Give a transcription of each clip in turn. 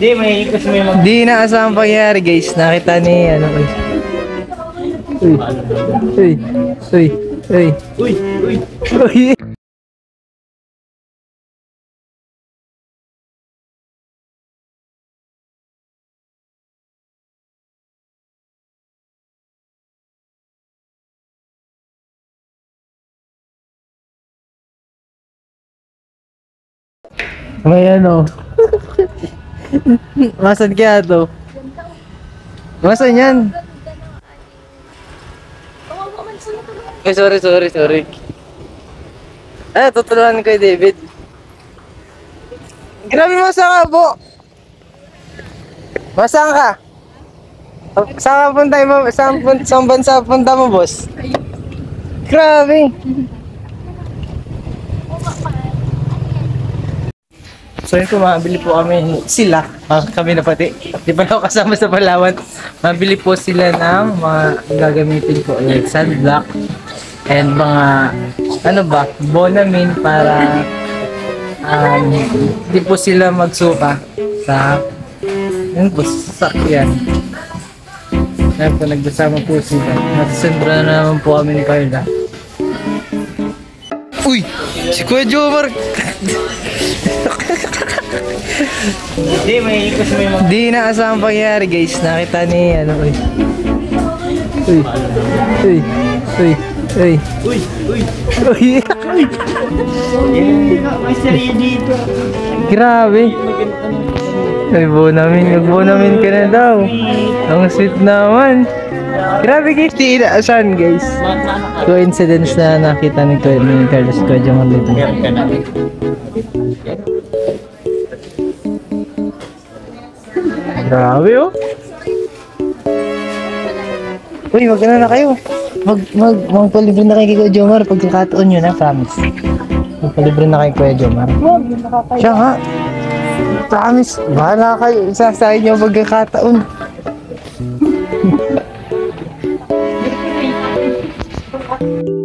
Di, may ikos may mag... Di inaasahang pangyayari guys. Nakita ni ano guys. Uy. Uy. Uy. Uy! Uy! Uy. May ano. Masan kaya to? Masan yan? Eh, sorry. Tutulungan ko kay David. Grabe, masang ka po. Masang ka? Saan ka punta mo? Saan bansa punta mo, boss? Grabe. So yun po, mabili po kami sila, kami na pati, di pa ako kasama sa Palawan. Mabili po sila ng mga gagamitin po, like sunblock and mga, ano ba, Bonamine para di po sila magsuka sa, yun po, sasakyan. Kaya po, nagdasama po sila. Nasasendra na naman po kami ni Carla. Uy! Si Kuya Jomar! Di, may ikos may mag... Di inaasahang pangyayari guys. Nakita ni ano uy. Uy. Uy. Uy. Uy. Uy! Uy! Uy. May sarili dito. Grabe. Ay, Bonamin ka na daw. Ang sweet naman. Grabe guys, di inaasahan guys. Coincidence na nakita ni Carlos Kojong dito. Grabe oh. Uy, wag na kayo. Magpalibre na kayo kay Kuya Jomar. Pagkakataon nyo na, promise. Magpalibre na kay Kuya Jomar. Siya nga. Promise. Bahala kayo. Isasahin nyo pagkakataon.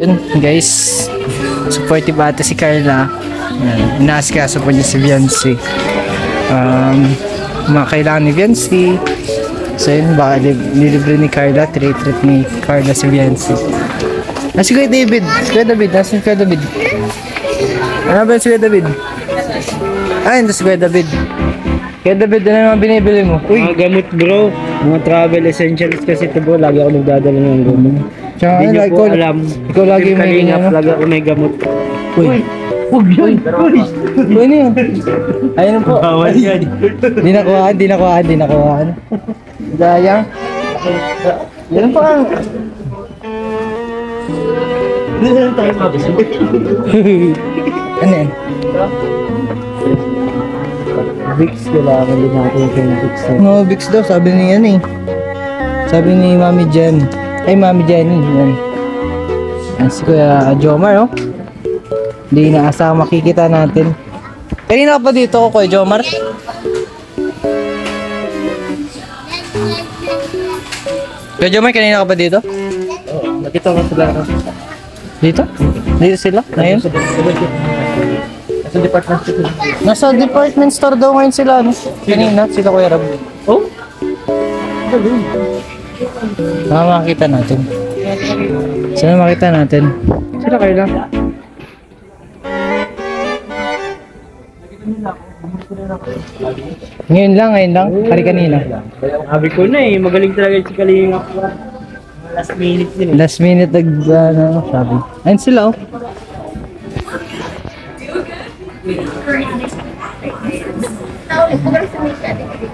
Yun guys. Supportive ata si Carla. Inaasikaso po niya si Viancy. Mga kailangan ni Viancy. So yun, baka nilibre ni Carla, treat ni Carla si Viancy. Si Kuya David, nasa si Kuya David. Ano ba si Kuya David? Ito si Kuya David. Kuya David, ano naman binibili mo? Uy! Mga gamot bro, mga travel essentials kasi ito bro, lagi ako nagdadala ng gamot. Tsaka Hindi nyo po alam. Ikaw lagi may Kalingap, ano? lagi ako may gamot. Uy! Huwag yun! Uy! Ano yun? Ayun po. Bawal yan. Di nakuhaan. Dayang. Yan pa ang... Hindi na tayo mabisa. Ano yan? Vicks, kailangan din natin yung Vicks. No, Vicks daw, sabi ni yan eh. Sabi ni Mami Jen. Ay, Mami Jenny. Yan. Yan si Kuya Jomar, oh. Hindi inaasahang makikita natin. Kanina ka pa dito, Kuya Jomar? Kuya Jomar, kanina ka pa dito? Oo, nakita ko sila. Dito? Dito sila? Ngayon? Sa department store. Nasa department store daw ngayon sila, no? Kanina, sila Kuya Rab. Oh? Makakita natin. Sino makita natin? Sila kayo lang. Ngayon lang. Hari kanina. Sabi ko na eh, magaling talaga si Kalingap. Last minute din eh. Last minute sabi. Ayun sila oh.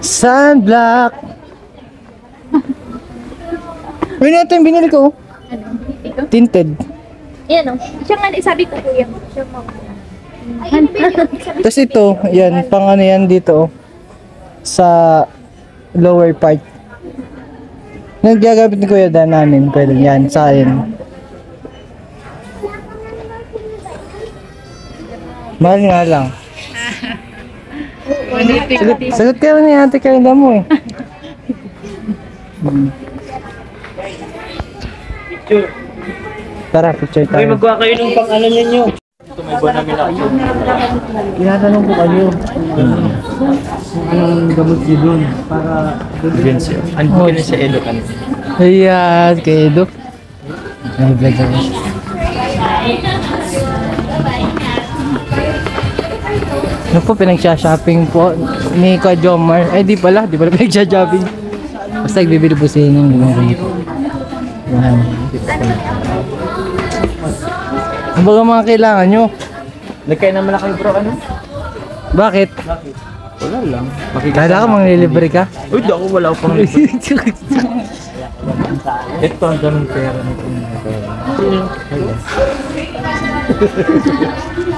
Sunblock! Uy, ito yung binili ko. Ano? Ito? Tinted. Yan o. Siya nga, sabi ko kuya. Siya mo. Tapos ito, yan, pang ano yan dito oh. Sa lower part. Naggagamit ni Kuya Dan namin, pwede yan, sa akin. Mahal nga lang. Sagot kayo ni Ate Carla mo eh. Picture. Tara, picture May tayo. magawa kayo ng pang ano ninyo. iba namin ako. Tinatanong ko kayo. Anong gamot niyo doon? Para doon siya. Ano ka na sa Elocan? Ayan, kay Edo. Ay, vlog ako. Ano po, pinag-shopping po ni Kuya Jomar. Ay, di pala pinag-shopping. Basta nagbibili po siya ng ganito. Yan. Ano ba ang mga kailangan nyo? Nagkain naman na kayo bro, ano? Bakit? Wala lang. Kala ka manglilibre ka? Uy, di ako wala akong ito ang daming pera nito.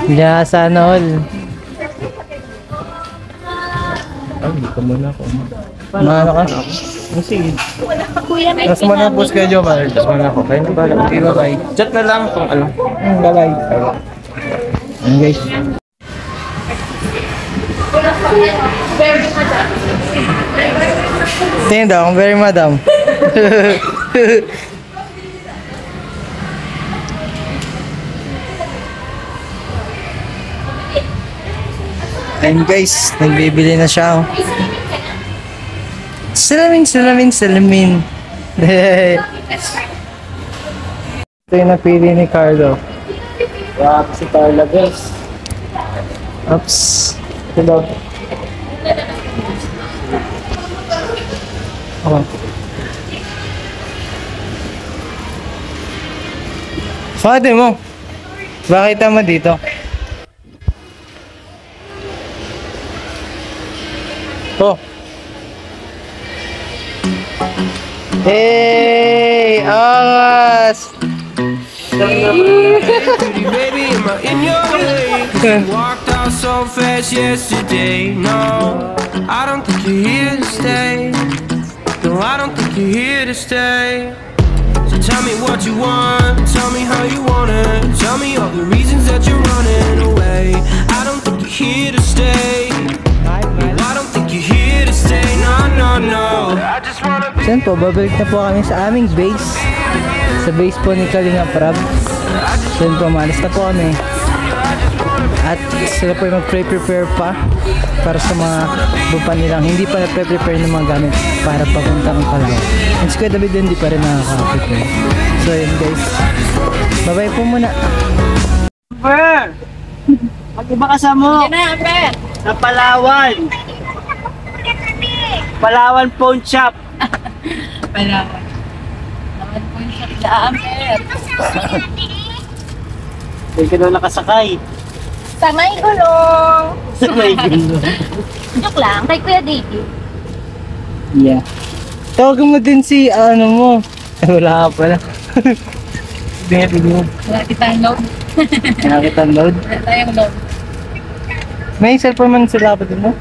Yeah, sana all. Ay, hindi ka muna ako. Maano ka? Sige. Kuya, may Tapos muna po si Kuya Jomar. Tapos muna ako. Kaya na ba? Okay, bye-bye. Chat na lang kung ano. Bye-bye. Ayan guys. Tingin daw, very madam. Ayan guys, nagbibili na siya. Oh. Salamin. Ito yung napili ni Carlo. Wow, si Carla guys. Oops. Hello. Oh. Father mo. Bakit tama dito? Oh. Hey, angas. Baby, am I in your way? Walked out so fast yesterday. No, I don't think you're here to stay. No, I don't think you're here to stay. So tell me what you want. Tell me how you want it. Tell me all the reasons that you're running away. I don't think you're here to stay. No, I don't think you're here to stay. No. I just wanna be. Yan po, babalik na po kami sa aming base. Sa base po ni Kalinga Prab. Yan po, maalis na po kami. At sila po yung mag-prepare pa para sa mga bupa nilang hindi pa na-prepare ng mga gamit para papunta ng Palawan. And si Kuya David hindi pa rin nakaka-prepare. So yun guys, bye-bye po muna. Super! Mag-iba ka sa mo! Sa Palawan! Palawan Phone Shop! Palawan. Naman po yung shop na Amber. Hindi ka daw nakasakay. Sa may gulong. Sa may gulo. Joke lang, kay Kuya David. Yeah. Tawagan mo din si ano mo. Wala ka pala. Baby mo. Wala kitang load. Nakakita load. Wala tayong load. May cellphone man sila kapatid mo?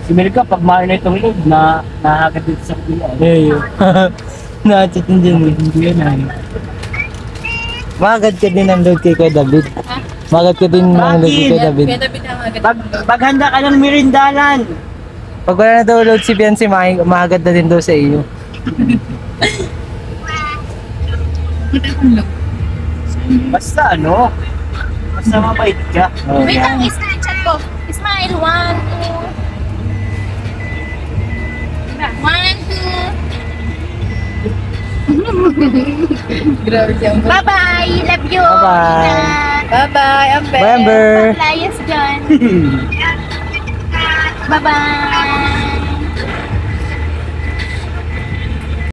Si Melka, pag mahal na itong load, nahagad dito sa kuya. Hey, na-chat din dyan eh. Hindi yan ay. Magad ka din ng load kay Kuya David. Magad ka din ng load kay Kuya David. Kuya David ang agad. Paghanda ka ng mirindalan. Pag wala na daw load si Biancy, magad na din daw sa iyo. Basta ano, basta mabait ka. Oh, Wait yan. lang, screenshot ko. Smile, 1, 2. 1, 2. Grabe siya. Bye-bye! Love you! Bye-bye. Ingat. Bye-bye, Amber! Bye, Amber. Paglayas dyan. Bye-bye!